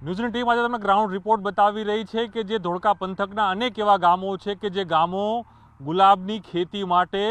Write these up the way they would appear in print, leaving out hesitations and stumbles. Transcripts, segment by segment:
ન્યૂઝની ટીમ આજે તમને ગ્રાઉન્ડ રિપોર્ટ બતાવી રહી છે કે જે ધોળકા પંથકના અનેક એવા ગામો છે કે જે ગામો ગુલાબની ખેતી માટે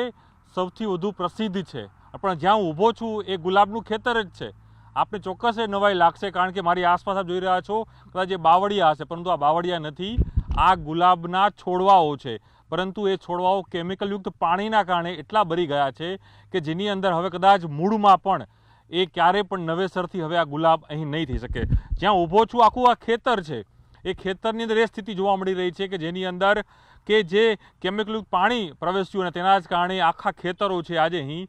સૌથી વધુ પ્રસિદ્ધ છે, પણ જ્યાં હું ઊભો છું એ ગુલાબનું ખેતર જ છે. આપને ચોક્કસ એ નવાઈ લાગશે કારણ કે મારી આસપાસ આપ જોઈ રહ્યા છો કદાચ એ બાવળિયા હશે, પરંતુ આ બાવળિયા નથી, આ ગુલાબના છોડવાઓ છે. પરંતુ એ છોડવાઓ કેમિકલયુક્ત પાણીના કારણે એટલા બળી ગયા છે કે જેની અંદર હવે કદાચ મૂળમાં પણ એ ક્યારે પણ નવેસરથી હવે આ ગુલાબ અહીં નહીં થઈ શકે. જ્યાં ઊભો છું આખું આ ખેતર છે, એ ખેતરની અંદર એ સ્થિતિ જોવા મળી રહી છે કે જેની અંદર કે જે કેમિકલયુક્ત પાણી પ્રવેશ્યું અને તેના જ કારણે આખા ખેતરો છે આજે અહીં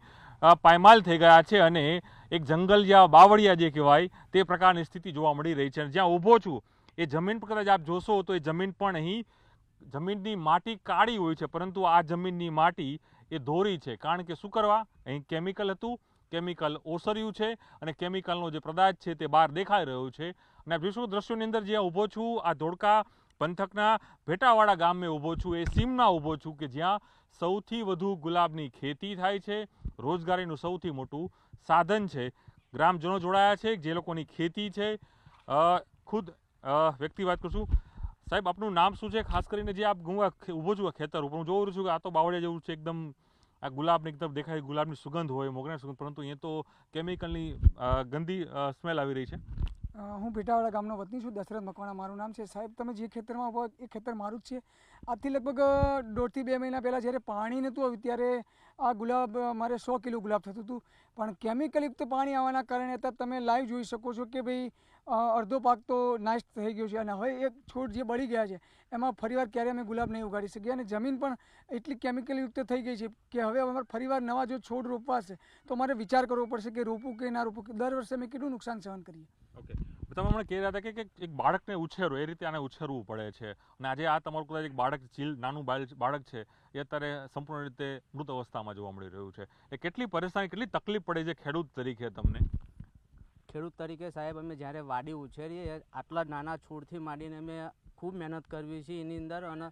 પાયમાલ થઈ ગયા છે અને એક જંગલ જ્યાં બાવળિયા જે કહેવાય તે પ્રકારની સ્થિતિ જોવા મળી રહી છે. જ્યાં ઊભો છું એ જમીન પર કદાચ આપ જોશો તો એ જમીન પણ અહીં જમીનની માટી કાળી હોય છે, પરંતુ આ જમીનની માટી એ ધોરી છે. કારણ કે શું કરવા, અહીં કેમિકલ હતું, કેમિકલ ઓસર્યું છે અને કેમિકલનો જે પદાર્થ છે તે બહાર દેખાઈ રહ્યો છે. અને જોઈશું દ્રશ્યોની અંદર જ્યાં ઊભો છું આ ધોળકા પંથકના ભેટાવાડા ગામે ઊભો છું, એ સીમના ઊભો છું કે જ્યાં સૌથી વધુ ગુલાબની ખેતી થાય છે, રોજગારીનું સૌથી મોટું સાધન છે. ગ્રામજનો જોડાયા છે જે લોકોની ખેતી છે. ખુદ વ્યક્તિ વાત કરશું. સાહેબ, આપનું નામ શું છે? ખાસ કરીને જે આપ ઊભો છું ખેતર ઉપર, હું જોઉં છું કે આ તો બાવળિયા જેવું છે, એકદમ આ ગુલાબની એકદમ દેખાય, ગુલાબની સુગંધ હોય, મોગરાની સુગંધ, પરંતુ અહીંયા તો કેમિકલની ગંદી સ્મેલ આવી રહી છે. હું ભેટાવાડા ગામનો વતની છું, દશરથ મકવાણા મારું નામ છે. સાહેબ, તમે જે ખેતરમાં ઉભા એ ખેતર મારું જ છે. આજથી લગભગ 1.5 થી 2 મહિના પહેલાં જ્યારે પાણી નહોતું આવ્યું ત્યારે આ ગુલાબ મારે 100 કિલો ગુલાબ થતું હતું, પણ કેમિકલયુક્ત પાણી આવવાના કારણે અત્યારે તમે લાઈવ જોઈ શકો છો કે ભાઈ અડધો પાક તો નાશ થઈ ગયો છે અને હવે એક છોડ જે બળી ગયા છે એમાં ફરીવાર ક્યારેય અમે ગુલાબ નહીં ઉગાડી શકીએ અને જમીન પણ એટલી કેમિકલયુક્ત થઈ ગઈ છે કે હવે અમારે ફરીવાર નવા જો છોડ રોપવા હશે તો મારે વિચાર કરવો પડશે કે રોપવું કે ના રોપવું, દર વર્ષે અમે કેટલું નુકસાન સહન કરીએ. ઓકે, તમે હમણાં કહી રહ્યા હતા કે એક બાળકને ઉછેરો એ રીતે આને ઉછેરવું પડે છે અને આજે આ તમારું કદાચ એક બાળક નાનું બાળક છે એ અત્યારે સંપૂર્ણ રીતે મૃત અવસ્થામાં જોવા મળી રહ્યું છે. એ કેટલી પરેશાની, કેટલી તકલીફ પડે છે ખેડૂત તરીકે તમને? ખેડૂત તરીકે સાહેબ, અમે જ્યારે વાડી ઉછેરીએ આટલા નાના છોડથી માંડીને અમે ખૂબ મહેનત કરવી છે એની અંદર, અને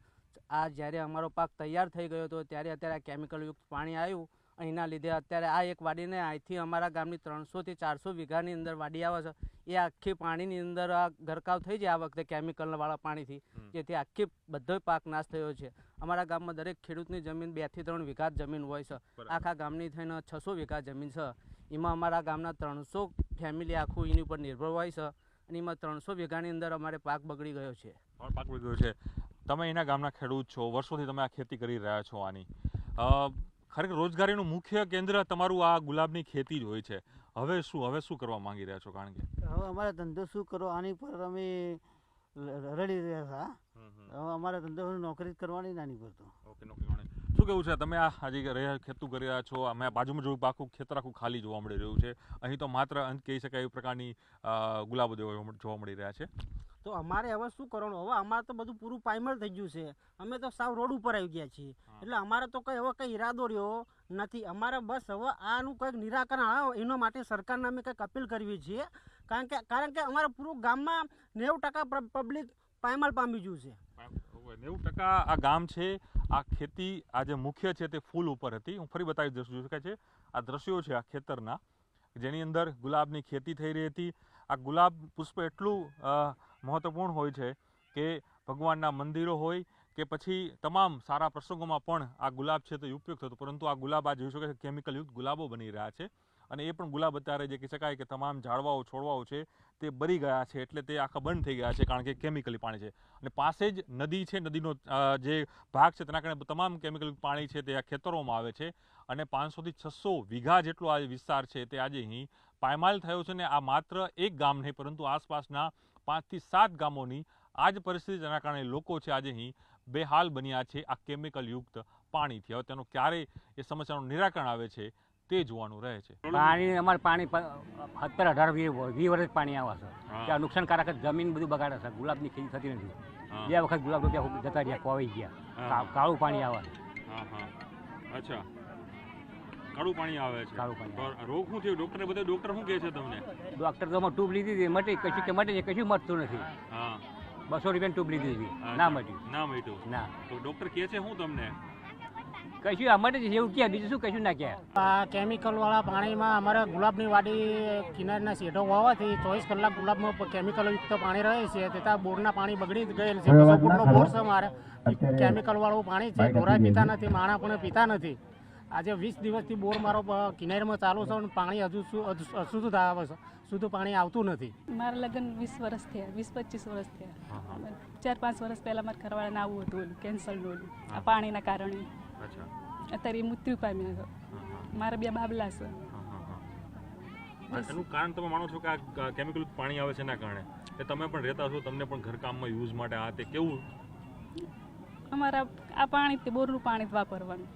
આ જ્યારે અમારો પાક તૈયાર થઈ ગયો હતો ત્યારે અત્યારે આ કેમિકલયુક્ત પાણી આવ્યું એના લીધે અત્યારે આ એક વાડીને અહીંથી અમારા ગામની 300 થી 400 વીઘાની અંદર વાડી આવે છે, એ આખી પાણીની અંદર આ ગરકાવ થઈ જાય આ વખતે કેમિકલવાળા પાણીથી, જેથી આખી બધો પાક નાશ થયો છે. અમારા ગામમાં દરેક ખેડૂતની જમીન 2 થી 3 વીઘા જમીન હોય છે. આખા ગામની થઈને 600 વીઘા જમીન છે. એમાં અમારા ગામના 300 ફેમિલી આખું એની ઉપર નિર્ભર હોય છે અને એમાં 300 વીઘાની અંદર અમારે પાક બગડી ગયો છે. પાક બગડી ગયો છે. તમે એના ગામના ખેડૂત છો, વર્ષોથી તમે આ ખેતી કરી રહ્યા છો આની. ખરેખર રોજગારીનું મુખ્ય કેન્દ્ર તમારું આ ગુલાબની ખેતી જ હોય છે. હવે શું કરવા માંગી રહ્યા છો? કારણ કે હવે અમારે ધંધો શું કરો આની પર અમે રડી રહ્યા હતા. હવે અમારે ધંધો નોકરી કરવાની નાની પર તો. ઓકે, નોકરી કરવાની. શું કેવું છે? તમે આ હજી ખેતું કરી રહ્યા છો, અમે બાજુમાં જોયું આખું ખેતર આખું ખાલી જોવા મળી રહ્યું છે. અહીં તો માત્ર અંત કહી શકાય એ પ્રકારની ગુલાબો જોવા મળી રહ્યા છે. તો અમારે હવે શું કરવાનું? હવે અમારે તો બધું પૂરું પાયમલ થઈ ગયું છે. અમે તો સાવ રોડ ઉપર આવી ગયા છીએ. એટલે અમારે તો હવે કંઈ ઈરાદો રહ્યો નથી. અમારે બસ હવે આનું કંઈક નિરાકરણ આવે એના માટે સરકારને અમે કંઈક અપીલ કરવી છીએ. કારણ કે અમારા પૂરું ગામમાં 90% પબ્લિક પાયમાલ પામી ગયું છે. 90% આ ગામ છે, આ ખેતી આ જે મુખ્ય છે તે ફૂલ ઉપર હતી. હું ફરી બતાવી જોઈ શકાય છે આ દ્રશ્યો છે આ ખેતરના, જેની અંદર ગુલાબની ખેતી થઈ રહી હતી. આ ગુલાબ પુષ્પ એટલું મહત્વપૂર્ણ હોય છે કે ભગવાનના મંદિરો હોય કે પછી તમામ સારા પ્રસંગોમાં પણ આ ગુલાબ છે તે ઉપયોગ થતો, પરંતુ આ ગુલાબ આ જોઈ શકાય છે કેમિકલયુક્ત ગુલાબો બની રહ્યા છે અને એ પણ ગુલાબ અત્યારે જે કહી શકાય કે તમામ ઝાડવાઓ છોડવાઓ છે તે બળી ગયા છે, એટલે તે આખા બંધ થઈ ગયા છે કારણ કે કેમિકલી પાણી છે. અને પાસે જ નદી છે, નદીનો જે ભાગ છે તેના કારણે તમામ કેમિકલ પાણી છે તે આ ખેતરોમાં આવે છે અને 500 થી 600 વીઘા જેટલો આ વિસ્તાર છે તે આજે અહીં પાયમાલ થયો છે. ને આ માત્ર એક ગામ નહીં પરંતુ આસપાસના 5 થી 7 ગામોની આ જ પરિસ્થિતિ, જેના કારણે લોકો છે આજે અહીં બેહાલ બન્યા છે આ કેમિકલયુક્ત પાણીથી. હવે તેનું ક્યારે એ સમસ્યાનું નિરાકરણ આવે છે તે જોવાનું રહે છે. પાણી અમારે 17, 18, 20 વર્ષ પાણી આવે છે. ત્યાં નુકસાનકારક જમીન બધું બગાડે છે. ગુલાબની ખેતી થતી નથી. 2 વખત ગુલાબ રૂપિયા જતા રહ્યા, ખોવાઈ ગયા. કાળું પાણી આવે. અચ્છા, કાળું પાણી આવે છે. કાળું પાણી. રોગ શું થયું? ડોક્ટર શું કહે છે તમને? ડોક્ટર તો અમે ટ્યુબ લીધી હતી, મટી કશું કે મટી કશું મટતું નથી. 200 રૂપિયાની ટ્યુબ લીધી હતી, ના મટ્યું. ના મટ્યું. ના. તો ડોક્ટર કહે છે શું તમને? કશું અમારે એવું કહે બીજું શું કશું ના કહે. આ કેમિકલવાળા પાણીમાં અમારે ગુલાબની વાડી કિનારના શેઢો હોવાથી 24 કલાક ગુલાબમાં કેમિકલયુક્ત પાણી રહે છે. તથા બોરના પાણી બગડી ગયેલ છે. 200 ફૂટનો બોર છે મારે. કેમિકલવાળું પાણી છે. ઢોરા પીતા નથી, માણા પણ પીતા નથી. આજે 20 દિવસથી બોર મારો કિનારમાં ચાલુ છે અને પાણી હજુ અશુદ્ધ આવે છે. શુદ્ધ પાણી આવતું નથી. મારા લગ્ન 20 વર્ષ થયા, 20-25 વર્ષ થયા. 4-5 વર્ષ પહેલાં મારા ઘરવાળાને આવું હતું, ઓલું કેન્સરનું ઓલું આ પાણીના કારણે. અત્યારે એ મૃત્યુ પામ્યા છે. મારા 2 બાબલા છે. એનું કારણ તમે માનો છો કે આ કેમિકલ પાણી આવે છે એના કારણે કે તમે પણ રહેતા છો, તમને પણ ઘરકામમાં યુઝ માટે આ તે કેવું? અમારા આ પાણી તે બોરનું પાણી જ વાપરવાનું,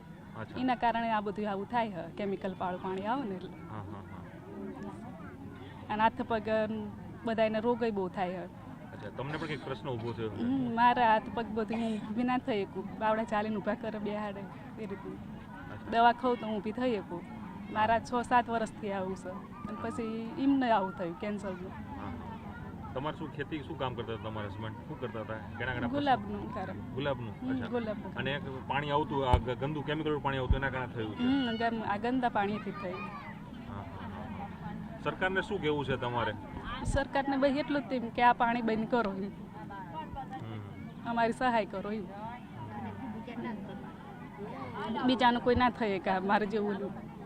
એના કારણે આ બધું આવું થાય છે. કેમિકલ વાળું પાણી આવે ને એટલે. અને હાથ પગ બધાને રોગય બહુ થાય છે. તમને પણ કંઈક પ્રશ્ન ઊભો છે? મારા હાથ પગ બધું હું ઊભી ના થઈ શકું. બાવડા ચાલીને ઊભા કરે બેહાડે એ રીતનું. દવા ખાઉં તો હું ઊભી થઈ શકું. મારા 6-7 વર્ષથી આવું છે અને પછી એમને આવું થયું કેન્સરનું. તમારે શું ખેતી શું કામ કરતા હતા તમારા હસબન્ડ? શું કરતા હતા? ઘણા ગુલાબનું કારણ. ગુલાબનું. ગુલાબનું. અને પાણી આવતું આ ગંદુ કેમિકલ પાણી આવતું એના કારણે થયું છે. આ ગંદા પાણીથી થયું. સરકારને શું કહેવું છે તમારે? સરકારને ભાઈ એટલું જ તેમ કે આ પાણી બંધ કરો એમ, અમારી સહાય કરો એમ. બીજાનું કોઈ ના થાય કે મારે જેવું